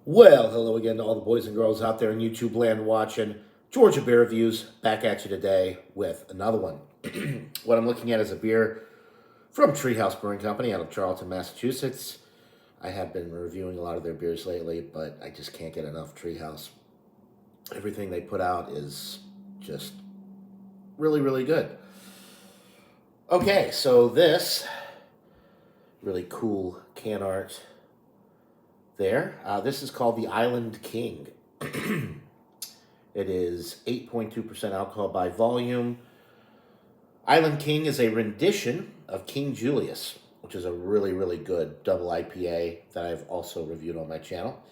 Well, hello again to all the boys and girls out there in YouTube land watching Georgia Beer Reviews. Back at you today with another one. What I'm looking at is a beer from Treehouse Brewing Company out of Charlton, Massachusetts. I have been reviewing a lot of their beers lately, but I just can't get enough Treehouse. Everything they put out is just really, really good. Okay, so this really cool can art there. This is called the Island King. It is 8.2% alcohol by volume. Island King is a rendition of King Julius, which is a really, really good double IPA that I've also reviewed on my channel.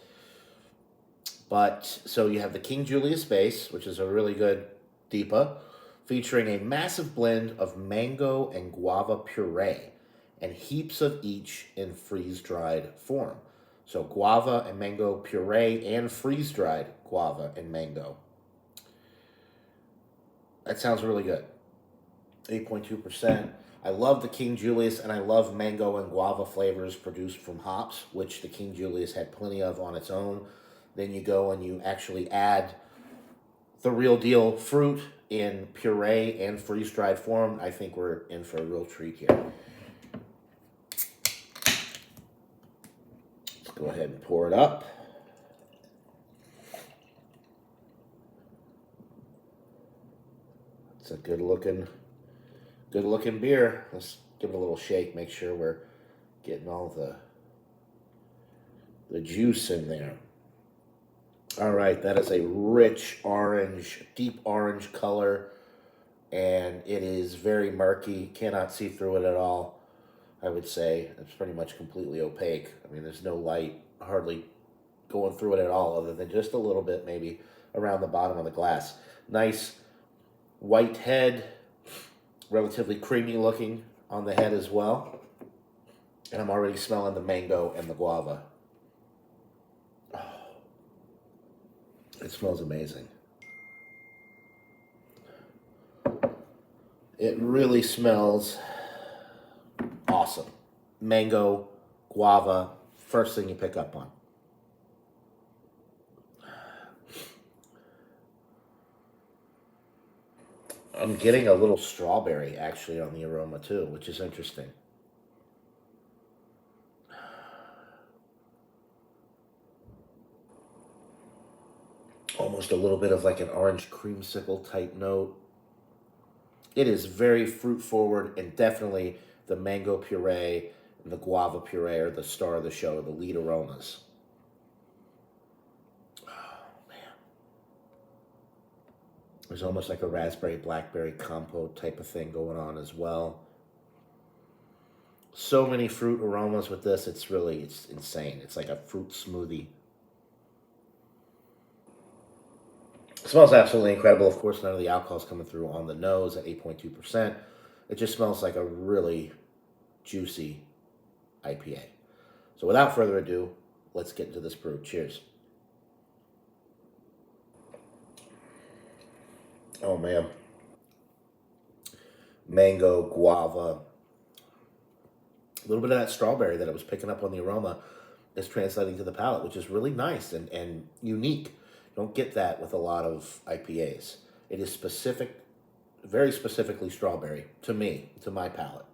But so you have the King Julius base, which is a really good DIPA, featuring a massive blend of mango and guava puree and heaps of each in freeze-dried form. So guava and mango puree and freeze-dried guava and mango. That sounds really good. 8.2%. I love the King Julius, and I love mango and guava flavors produced from hops, which the King Julius had plenty of on its own. Then you go and you actually add the real deal fruit in puree and freeze-dried form. I think we're in for a real treat here. Let's go ahead and pour it up. It's a good looking beer. Let's give it a little shake, make sure we're getting all the juice in there. All right, that is a rich orange, deep orange color, and it is very murky. Cannot see through it at all. I would say it's pretty much completely opaque. I mean, there's no light hardly going through it at all, other than just a little bit maybe around the bottom of the glass. Nice white head, relatively creamy looking on the head as well. And I'm already smelling the mango and the guava. Oh, it smells amazing. It really smells awesome. Mango, guava, first thing you pick up on. I'm getting a little strawberry actually on the aroma too, which is interesting. Almost a little bit of like an orange creamsicle type note. It is very fruit forward, and definitely the mango puree and the guava puree are the star of the show, the lead aromas. There's almost like a raspberry blackberry compote type of thing going on as well. So many fruit aromas with this. It's insane. It's like a fruit smoothie. It smells absolutely incredible. Of course, none of the alcohol's coming through on the nose at 8.2%. It just smells like a really juicy IPA. So without further ado, let's get into this brew. Cheers. Oh man. Mango, guava, a little bit of that strawberry that I was picking up on the aroma is translating to the palate, which is really nice and unique. You don't get that with a lot of IPAs. It is specific, very specifically strawberry to me, to my palate.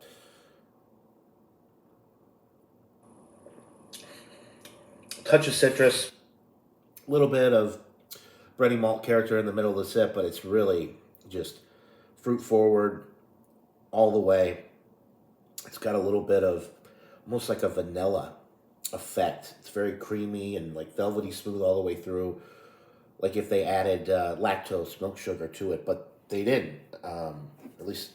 Touch of citrus, a little bit of bready malt character in the middle of the sip, but it's really just fruit forward all the way. It's got a little bit of almost like a vanilla effect. It's very creamy and like velvety smooth all the way through. Like if they added lactose, milk sugar to it, but they didn't. At least,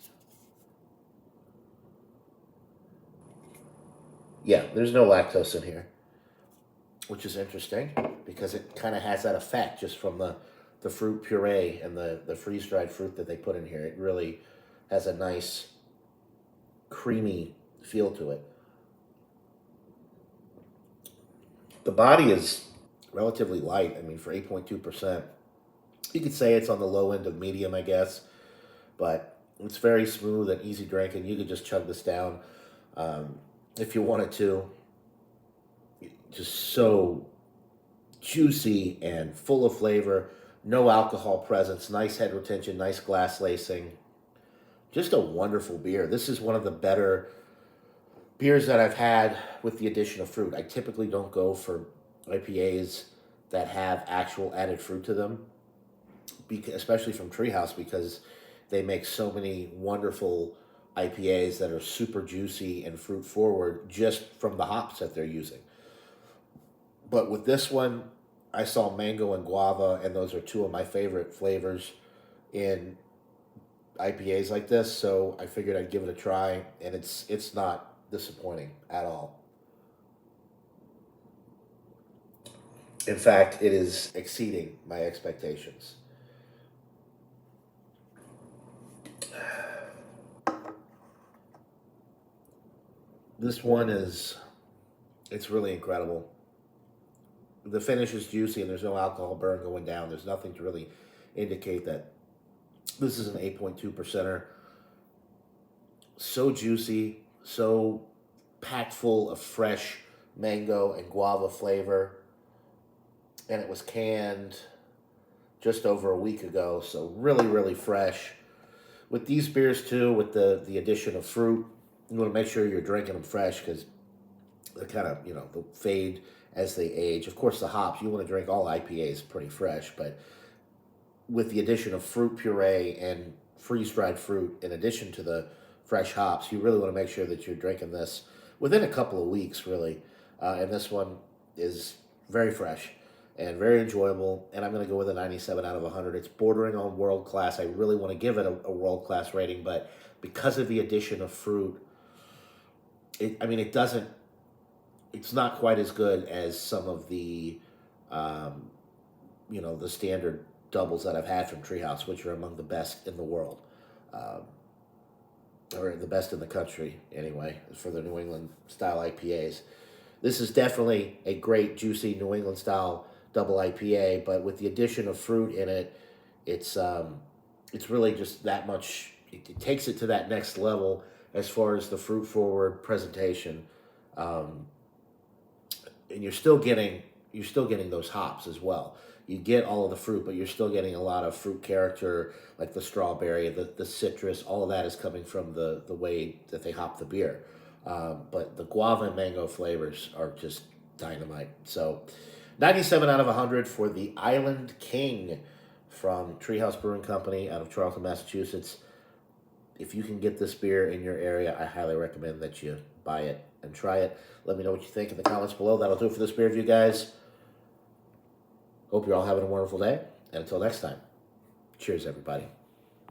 yeah, there's no lactose in here, which is interesting because it kind of has that effect just from the fruit puree and the freeze-dried fruit that they put in here. It really has a nice creamy feel to it. The body is relatively light. I mean, for 8.2%, you could say it's on the low end of medium, I guess, but it's very smooth and easy drinking. You could just chug this down if you wanted to. Just so juicy and full of flavor. No alcohol presence. Nice head retention. Nice glass lacing. Just a wonderful beer. This is one of the better beers that I've had with the addition of fruit. I typically don't go for IPAs that have actual added fruit to them, especially from Treehouse, because they make so many wonderful IPAs that are super juicy and fruit forward just from the hops that they're using. But with this one, I saw mango and guava, and those are two of my favorite flavors in IPAs like this. So I figured I'd give it a try, and it's not disappointing at all. In fact, it is exceeding my expectations. This one is it's really incredible. The finish is juicy, and there's no alcohol burn going down. There's nothing to really indicate that this is an 8.2 percenter. So juicy, so packed full of fresh mango and guava flavor. And it was canned just over a week ago, so really, really fresh. With these beers too, with the addition of fruit, you want to make sure you're drinking them fresh because they kind of, they'll fade as they age. Of course, the hops, you want to drink all IPAs pretty fresh, but with the addition of fruit puree and freeze-dried fruit in addition to the fresh hops, you really want to make sure that you're drinking this within a couple of weeks, really. And this one is very fresh and very enjoyable, and I'm going to go with a 97 out of 100. It's bordering on world-class. I really want to give it a world-class rating, but because of the addition of fruit, it's not quite as good as some of the, the standard doubles that I've had from Treehouse, which are among the best in the world, or the best in the country anyway, for the New England style IPAs. This is definitely a great, juicy New England style double IPA, but with the addition of fruit in it, it's really just that much. It takes it to that next level as far as the fruit forward presentation, and you're still getting those hops as well. You get all of the fruit, but you're still getting a lot of fruit character, like the strawberry, the citrus. All of that is coming from the way that they hop the beer. But the guava and mango flavors are just dynamite. So 97 out of 100 for the Island King from Treehouse Brewing Company out of Charlton, Massachusetts. If you can get this beer in your area, I highly recommend that you buy it and try it. Let me know what you think in the comments below. That'll do it for this beer review, guys. Hope you're all having a wonderful day. And until next time, cheers, everybody.